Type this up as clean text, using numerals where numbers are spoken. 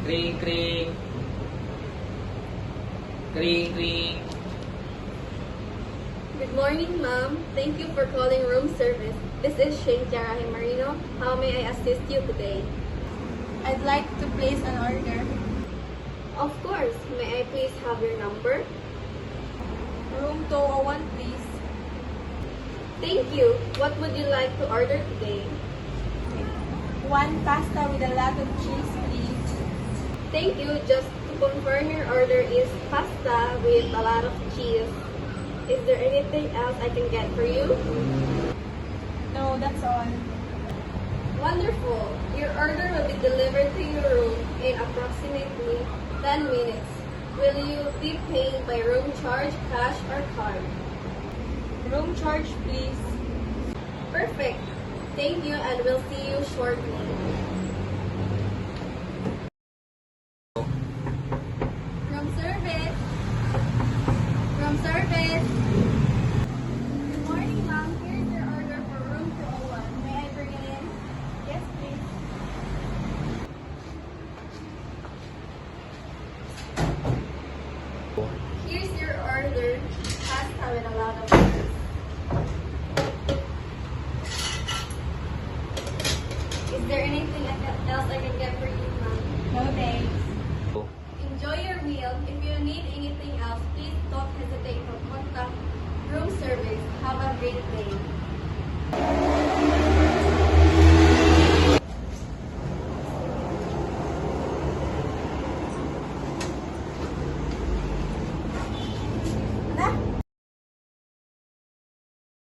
Kring, kring. Kring, kring. Good morning, ma'am. Thank you for calling room service. This is Shane Tiarahe Marino. How may I assist you today? I'd like to place an order. Of course. May I please have your number? Room 201, please. Thank you. What would you like to order today? One pasta with a lot of cheese, please. Thank you. Just to confirm, your order is pasta with a lot of cheese. Is there anything else I can get for you? No, that's all. Wonderful. Your order will be delivered to your room in approximately 10 minutes. Will you be paying by room charge, cash, or card? Room charge, please. Perfect. Thank you, and we'll see you shortly. Room service. Room service.